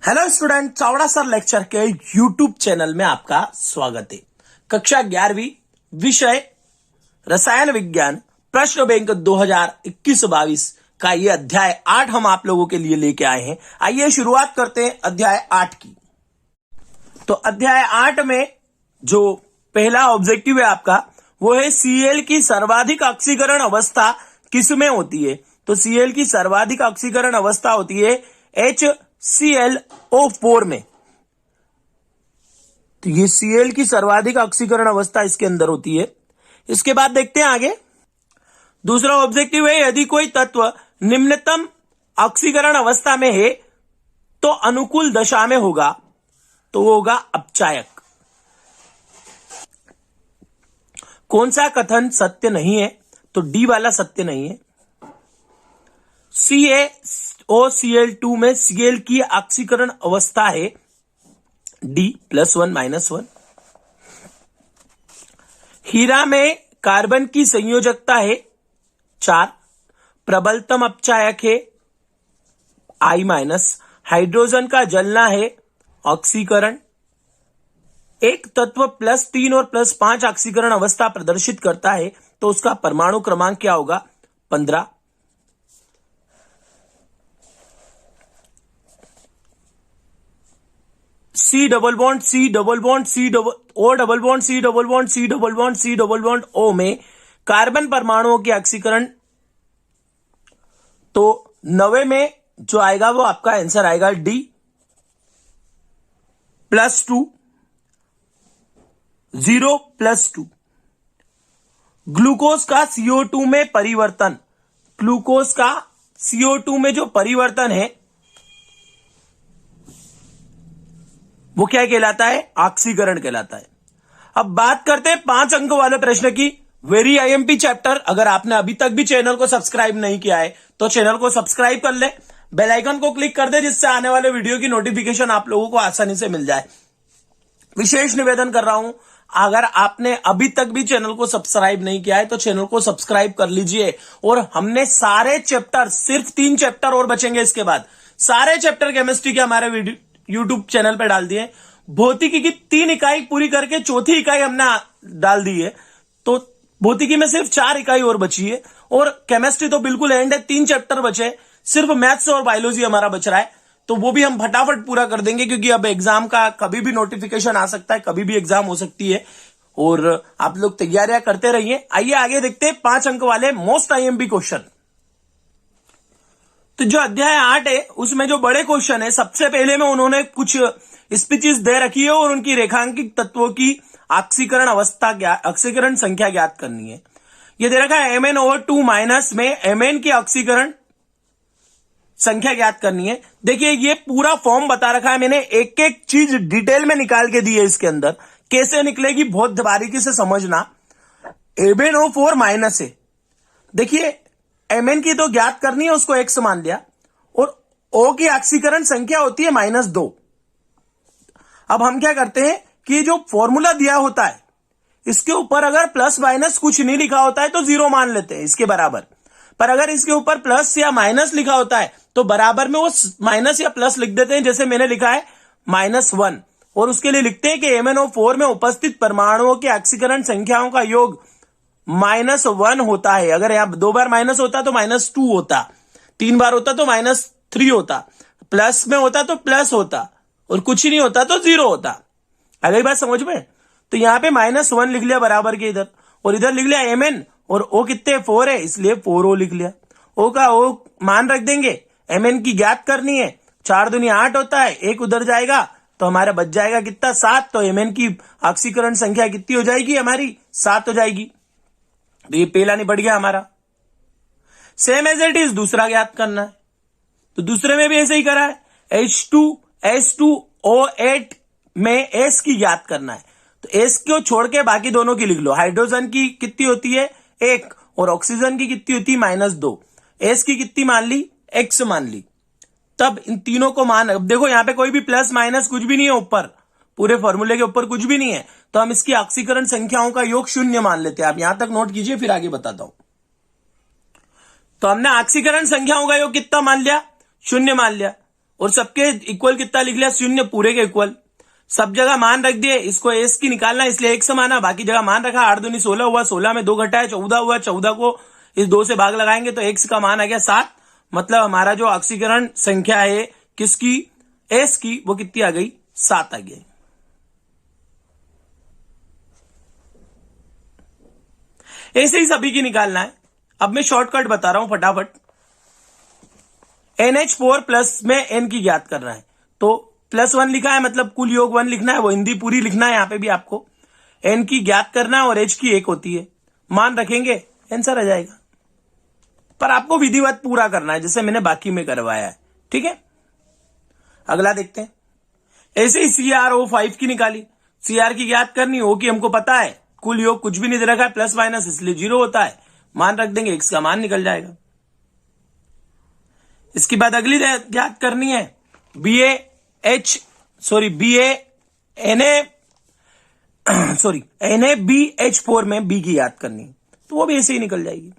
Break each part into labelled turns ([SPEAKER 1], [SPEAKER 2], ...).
[SPEAKER 1] Hello student, Chavda sir lecture के YouTube channel में आपका स्वागत है। कक्षा 11वीं, विषय रसायन विज्ञान, प्रश्न बैंक 2021-22 का ये अध्याय 8 हम आप लोगों के लिए लेके आए हैं। आइए शुरुआत करते हैं अध्याय 8 की। तो अध्याय 8 में जो पहला ऑब्जेक्टिव है आपका वो है Cl की सर्वाधिक ऑक्सीकरण अवस्था किसमें होती है। तो Cl की सर्वाधिक ऑक्सीकरण अवस्था होती है HClO4 में। तो ये Cl की सर्वाधिक ऑक्सीकरण अवस्था इसके अंदर होती है। इसके बाद देखते हैं आगे। दूसरा ऑब्जेक्टिव है यदि कोई तत्व निम्नतम ऑक्सीकरण अवस्था में है तो अनुकूल दशा में होगा, तो वो होगा अपचायक। कौन सा कथन सत्य नहीं है? तो डी वाला सत्य नहीं है। CaOCl2 में Cl की ऑक्सीकरण अवस्था है D+1 -1। हीरा में कार्बन की संयोजकता है 4। प्रबलतम अपचायक है I-। हाइड्रोजन का जलना है ऑक्सीकरण। एक तत्व +3 और +5 ऑक्सीकरण अवस्था प्रदर्शित करता है तो उसका परमाणु क्रमांक क्या होगा? 15। C double bond C double bond C double O double bond C double bond C double bond C double bond O में कार्बन परमाणुओं की ऑक्सीकरण, तो 90 में जो आएगा वो आपका आंसर आएगा D +2 0 +2। ग्लूकोज का CO2 में परिवर्तन, ग्लूकोज का CO2 में जो परिवर्तन है वो क्या कहलाता है? ऑक्सीकरण कहलाता है। अब बात करते हैं 5 अंक वाले प्रश्न की। Very IMP chapter. अगर आपने अभी तक भी चैनल को सब्सक्राइब नहीं किया है तो चैनल को सब्सक्राइब कर ले, बेल आइकन को क्लिक कर दे जिससे आने वाले वीडियो की नोटिफिकेशन आप लोगों को आसानी से मिल जाए। विशेष निवेदन कर रहा हूं, अगर आपने अभी तक भी चैनल को सब्सक्राइब नहीं किया है तो चैनल को सब्सक्राइब कर लीजिए। और हमने सारे चैप्टर, सिर्फ 3 चैप्टर और बचेंगे इसके बाद, सारे चैप्टर केमिस्ट्री के हमारे वीडियो यूट्यूब चैनल पे डाल दिए। भौतिकी की 3 इकाई पूरी करके चौथी इकाई हमने डाल दी है, तो भौतिकी में सिर्फ 4 इकाई और बची है। और केमिस्ट्री तो बिल्कुल एंड है, 3 चैप्टर बचे, सिर्फ मैथ्स और बायोलॉजी हमारा बच रहा है, तो वो भी हम फटाफट पूरा कर देंगे क्योंकि अब एग्जाम का कभी भी नोटिफिकेशन आ सकता है, कभी भी एग्जाम हो सकती है और आप लोग तैयारियां करते रहिए। आइए आगे देखते हैं 5 अंक वाले मोस्ट आईएमपी क्वेश्चन। तो जो अध्याय 8 है उसमें जो बड़े क्वेश्चन है, सबसे पहले में उन्होंने कुछ स्पीचीज दे रखी है और उनकी रेखांकित तत्वों की ऑक्सीकरण अवस्था, ऑक्सीकरण संख्या ज्ञात करनी है। ये दे रखा है Mn/2 माइनस में Mn की ऑक्सीकरण संख्या ज्ञात करनी है। देखिए ये पूरा फॉर्म बता रखा है, मैंने एक एक चीज डिटेल में निकाल के दी है। इसके अंदर कैसे निकलेगी बहुत बारीकी से समझना। MnO4 माइनस है, देखिए Mn की तो ज्ञात करनी है, उसको x मान लिया, और O की ऑक्सीकरण संख्या होती है -2। अब हम क्या करते हैं कि जो फॉर्मूला दिया होता है इसके ऊपर अगर प्लस माइनस कुछ नहीं लिखा होता है तो 0 मान लेते हैं इसके बराबर, पर अगर इसके ऊपर प्लस या माइनस लिखा होता है तो बराबर में वो माइनस या प्लस लिख देते हैं। जैसे मैंने लिखा है -1, और उसके लिए लिखते हैं कि MnO4 में उपस्थित परमाणुओं की ऑक्सीकरण संख्याओं का योग -1 होता है। अगर यहां 2 बार माइनस होता तो -2 होता, 3 बार होता तो -3 होता, प्लस में होता तो प्लस होता, और कुछ ही नहीं होता तो 0 होता। अगली बात समझ में? तो यहां पे -1 लिख लिया बराबर के इधर, और इधर लिख लिया Mn, और O कितने 4 है इसलिए 4O लिख लिया। O का O मान रख देंगे, Mn की ज्ञात करनी है, 4 दूनी 8 होता है, 1 उधर जाएगा तो हमारा बच जाएगा कितना? 7। तो Mn की ऑक्सीकरण संख्या कितनी हो जाएगी? हमारी 7 हो जाएगी। तो ये पहला निपट गया हमारा। सेम एज इट इज दूसरा ज्ञात करना है, तो दूसरे में भी ऐसे ही करा है। H2S2O8 में S की ज्ञात करना है, तो S को छोड़ के बाकी दोनों की लिख लो। हाइड्रोजन की कितनी होती है? 1, और ऑक्सीजन की कितनी होती है? -2। S की कितनी मान ली? X मान ली। तब इन तीनों को मान, अब देखो यहां पे कोई भी प्लस माइनस कुछ भी नहीं है, ऊपर पूरे फॉर्मूले के ऊपर कुछ भी नहीं है, तो हम इसकी ऑक्सीकरण संख्याओं का योग 0 मान लेते हैं। आप यहां तक नोट कीजिए, फिर आगे बताता हूं। तो हमने ऑक्सीकरण संख्याओं का योग कितना मान लिया? 0 मान लिया। और सबके इक्वल कितना लिख लिया, 0 पूरे के इक्वल। सब जगह मान रख दिए, इसको एस की निकालना इसलिए एक समाना, बाकी जगह मान रखा, 8 दूनी 16 हुआ, 16 में 2 घटा है 14 हुआ, 14 को इस 2 से भाग लगाएंगे तो एक्स का मान आ गया 7। मतलब हमारा जो ऑक्सीकरण संख्या है किसकी, एस की, वो कितनी आ गई, 7 आ गई। ऐसे ही सभी की निकालना है। अब मैं शॉर्टकट बता रहा हूं फटाफट। NH4 प्लस में N की ज्ञात करना है, तो +1 लिखा है, मतलब कुल योग 1 लिखना है, वो हिंदी पूरी लिखना है, यहां पे भी आपको N की ज्ञात करना है और H की 1 होती है। मान रखेंगे, आंसर आ जाएगा। पर आपको विधिवत पूरा करना है, जैसे मैंने बाकी में करवाया है, ठीक है। अगला देखते हैं। ऐसे ही CrO5 की निकाली, Cr की ज्ञात करनी, O की हमको पता है, कुल योग कुछ भी नहीं दे रखा है, प्लस माइनस इसलिए 0 होता है, मान रख देंगे, x का मान निकल जाएगा। इसके बाद अगली ज्ञात करनी है NaBH4 में B की याद करनी है, तो वो भी ऐसे ही निकल जाएगी।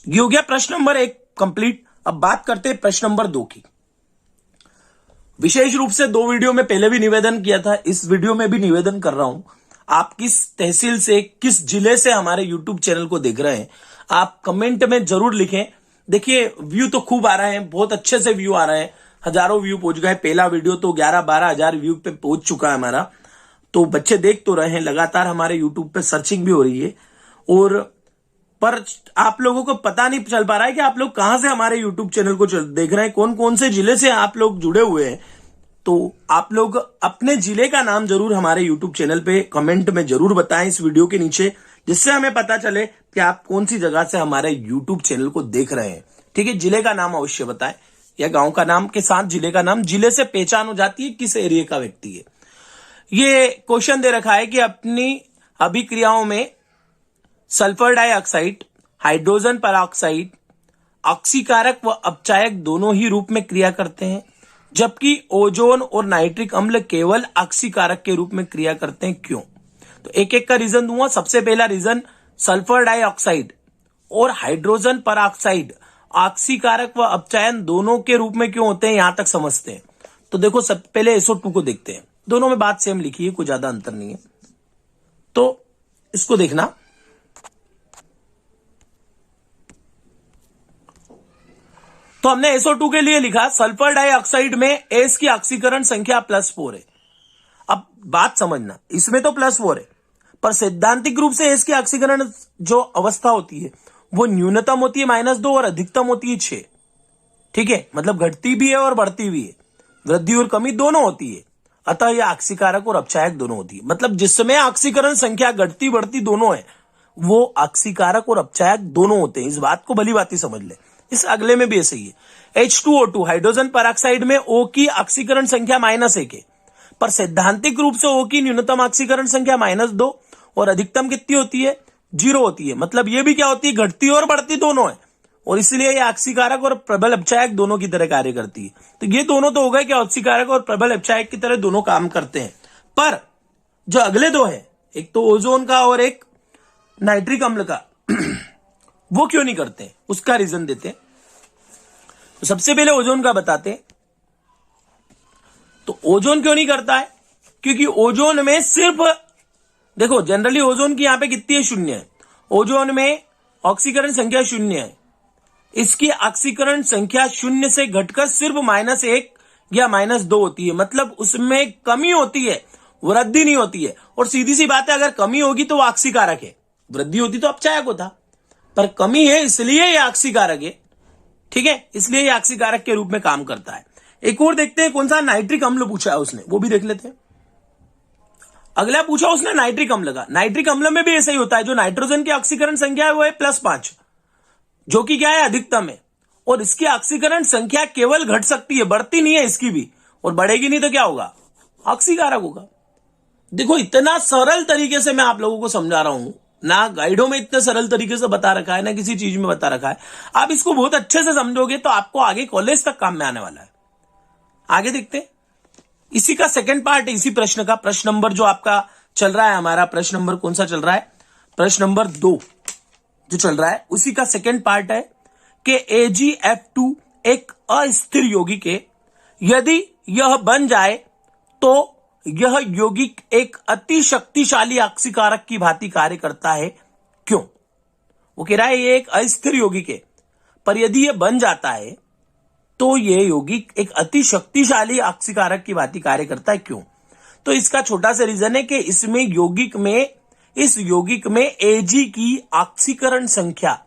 [SPEAKER 1] ये हो गया प्रश्न नंबर 1 कंप्लीट। अब बात करते हैं प्रश्न नंबर 2 की। विशेष रूप से 2 वीडियो में पहले भी निवेदन किया था, इस वीडियो में भी निवेदन कर रहा हूं, आप किस तहसील से, किस जिले से हमारे YouTube चैनल को देख रहे हैं, आप कमेंट में जरूर लिखें। देखिए व्यू तो खूब आ रहे हैं, बहुत अच्छे से व्यू आ रहे हैं, हजारों व्यू पहुंच गए। पहला वीडियो तो 11-12 हजार व्यू पे पहुंच चुका है हमारा, तो बच्चे देख तो रहे हैं, लगातार हमारे यूट्यूब पे सर्चिंग भी हो रही है। और पर आप लोगों को पता नहीं चल पा रहा है कि आप लोग कहां से हमारे यूट्यूब चैनल को देख रहे हैं, कौन कौन से जिले से आप लोग जुड़े हुए हैं। तो आप लोग अपने जिले का नाम जरूर हमारे यूट्यूब चैनल पे कमेंट में जरूर बताएं इस वीडियो के नीचे, जिससे हमें पता चले कि आप कौन सी जगह से हमारे यूट्यूब चैनल को देख रहे हैं, ठीक है। जिले का नाम अवश्य बताएं, या गांव का नाम के साथ जिले का नाम, जिले से पहचान हो जाती है किस एरिया का व्यक्ति है। ये क्वेश्चन दे रखा है कि अपनी अभिक्रियाओं में सल्फर डाइऑक्साइड, हाइड्रोजन परऑक्साइड ऑक्सीकारक व अपचायक दोनों ही रूप में क्रिया करते हैं, जबकि ओजोन और नाइट्रिक अम्ल केवल ऑक्सीकारक के रूप में क्रिया करते हैं, क्यों। तो एक एक का रीजन दूंगा। सबसे पहला रीजन, सल्फर डाइऑक्साइड और हाइड्रोजन परऑक्साइड ऑक्सीकारक व अपचायन दोनों के रूप में क्यों होते हैं, यहां तक समझते हैं। तो देखो सब पहले SO2 को देखते हैं, दोनों में बात सेम लिखी है, कोई ज्यादा अंतर नहीं है, तो इसको देखना। तो हमने SO2 के लिए लिखा, सल्फर डाइऑक्साइड में S की ऑक्सीकरण संख्या +4 है। अब बात समझना, इसमें तो +4 है, पर सैद्धांतिक रूप से S की ऑक्सीकरण जो अवस्था होती है वो न्यूनतम होती है -2 और अधिकतम होती है 6, ठीक है। मतलब घटती भी है और बढ़ती भी है, वृद्धि और कमी दोनों होती है। अतः यह ऑक्सीकारक और अपचायक दोनों होती है। मतलब जिसमें ऑक्सीकरण संख्या घटती बढ़ती दोनों है, वो ऑक्सीकारक और अपचायक दोनों होते हैं। इस बात को भली भांति समझ ले। इस अगले में भी ऐसे ही है। H2O2 हाइड्रोजन परऑक्साइड में O की ऑक्सीकरण संख्या -1 है, पर सैद्धांतिक रूप से O की न्यूनतम ऑक्सीकरण संख्या -2 और अधिकतम कितनी होती है, 0 होती है। मतलब ये भी क्या होती है, घटती और बढ़ती दोनों है, और इसलिए ये ऑक्सीकारक और प्रबल अपचायक दोनों की तरह कार्य करती है। तो ये दोनों तो हो गए कि ऑक्सीकारक और प्रबल अपचायक की तरह दोनों काम करते हैं। पर जो अगले दो है, एक तो ओजोन का और एक नाइट्रिक अम्ल का, वो क्यों नहीं करते, उसका रीजन देते हैं। तो सबसे पहले ओजोन का बताते हैं। तो ओजोन क्यों नहीं करता है, क्योंकि ओजोन में सिर्फ देखो, जनरली ओजोन की यहां पे कितनी है, 0 है। ओजोन में ऑक्सीकरण संख्या 0 है, इसकी ऑक्सीकरण संख्या 0 से घटकर सिर्फ -1 या -2 होती है। मतलब उसमें कमी होती है, वृद्धि नहीं होती है। और सीधी सी बात है, अगर कमी होगी तो वो ऑक्सीकारक है, वृद्धि होती तो अपचायक होता, पर कमी है इसलिए ये ऑक्सीकारक है, ठीक है। इसलिए ये ऑक्सीकारक के रूप में काम करता है। एक और देखते हैं, कौन सा, नाइट्रिक अम्ल पूछा है उसने, वो भी देख लेते हैं। अगला पूछा उसने नाइट्रिक अम्ल का। नाइट्रिक अम्ल में भी ऐसा ही होता है, जो नाइट्रोजन की ऑक्सीकरण संख्या है वो है +5, जो कि क्या है, अधिकतम है। और इसकी ऑक्सीकरण संख्या केवल घट सकती है, बढ़ती नहीं है इसकी भी, और बढ़ेगी नहीं तो क्या होगा, ऑक्सीकारक होगा। देखो इतना सरल तरीके से मैं आप लोगों को समझा रहा हूं ना, गाइडों में इतने सरल तरीके से बता रखा है ना, किसी चीज में बता रखा है। आप इसको बहुत अच्छे से समझोगे तो आपको आगे कॉलेज तक काम में आने वाला है। आगे देखते हैं, इसी का सेकंड पार्ट है, इसी प्रश्न का। प्रश्न नंबर जो आपका चल रहा है, हमारा प्रश्न नंबर कौन सा चल रहा है, प्रश्न नंबर 2 जो चल रहा है, उसी का सेकंड पार्ट है कि एक अस्थिर यौगिक है, यदि यह बन जाए तो यह यौगिक एक अति शक्तिशाली ऑक्सीकारक की भांति कार्य करता है। क्यों? वो कह रहा है ये एक अस्थिर यौगिक है, पर यदि यह बन जाता है तो यह यौगिक एक अति शक्तिशाली ऑक्सीकारक की भांति कार्य करता है। क्यों? तो इसका छोटा सा रीजन है कि इस यौगिक में Ag की ऑक्सीकरण संख्या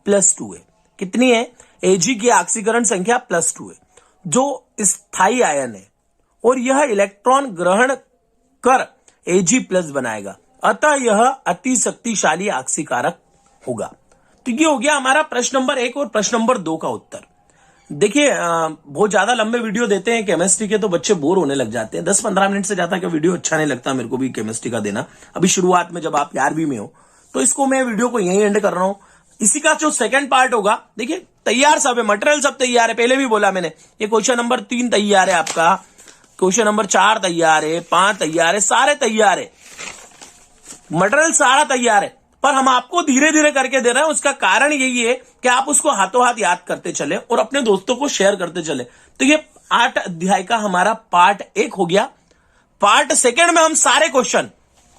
[SPEAKER 1] +2 है। कितनी है? Ag की ऑक्सीकरण संख्या +2 है, जो स्थायी आयन है, और यह इलेक्ट्रॉन ग्रहण कर Ag+ बनाएगा, अतः यह अति शक्तिशाली ऑक्सीकारक होगा। तो ये हो गया हमारा प्रश्न नंबर 1 और प्रश्न नंबर 2 का उत्तर। देखिए बहुत ज्यादा लंबे वीडियो देते हैं केमिस्ट्री के तो बच्चे बोर होने लग जाते हैं। 10-15 मिनट से ज्यादा का वीडियो अच्छा नहीं लगता मेरे को भी केमिस्ट्री का देना। अभी शुरुआत में जब आप 11वीं में हो, तो इसको मैं वीडियो को यहीं एंड कर रहा हूं। इसी का जो सेकंड पार्ट होगा, देखिए तैयार सब है, मटेरियल सब तैयार है, पहले भी बोला मैंने। ये क्वेश्चन नंबर 3 तैयार है आपका, क्वेश्चन नंबर 4 तैयार है, 5 तैयार है, सारे तैयार है, मटेरियल सारा तैयार है, पर हम आपको धीरे धीरे करके दे रहे हैं। उसका कारण यही है कि आप उसको हाथों हाथ याद करते चले और अपने दोस्तों को शेयर करते चले। तो ये 8 अध्याय का हमारा पार्ट 1 हो गया। पार्ट 2 में हम सारे क्वेश्चन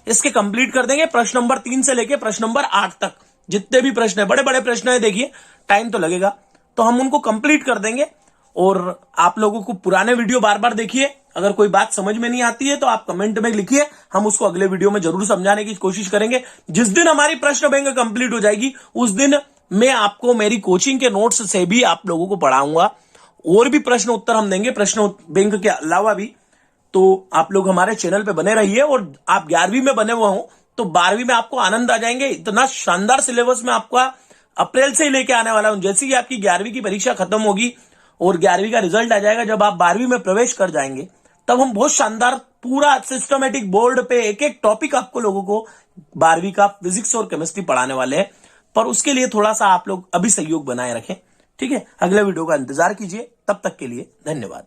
[SPEAKER 1] इसके कंप्लीट कर देंगे, प्रश्न नंबर 3 से लेके प्रश्न नंबर 8 तक। जितने भी प्रश्न है, बड़े बड़े प्रश्न है, देखिए टाइम तो लगेगा, तो हम उनको कंप्लीट कर देंगे। और आप लोगों को पुराने वीडियो बार बार देखिए, अगर कोई बात समझ में नहीं आती है तो आप कमेंट में लिखिए, हम उसको अगले वीडियो में जरूर समझाने की कोशिश करेंगे। जिस दिन हमारी प्रश्न बैंक कंप्लीट हो जाएगी, उस दिन मैं आपको मेरी कोचिंग के नोट्स से भी आप लोगों को पढ़ाऊंगा, और भी प्रश्न उत्तर हम देंगे प्रश्न बैंक के अलावा भी। तो आप लोग हमारे चैनल पे बने रहिए, और आप 11वीं में बने हुए हो तो 12वीं में आपको आनंद आ जाएंगे। इतना शानदार सिलेबस में आपका अप्रैल से ही लेके आने वाला हूं। जैसे ही आपकी 11वीं की परीक्षा खत्म होगी और 11वीं का रिजल्ट आ जाएगा, जब आप 12वीं में प्रवेश कर जाएंगे, तब हम बहुत शानदार पूरा सिस्टमेटिक बोर्ड पे एक एक टॉपिक आपको लोगों को 12वीं का फिजिक्स और केमिस्ट्री पढ़ाने वाले हैं। पर उसके लिए थोड़ा सा आप लोग अभी सहयोग बनाए रखें, ठीक है? अगले वीडियो का इंतजार कीजिए, तब तक के लिए धन्यवाद।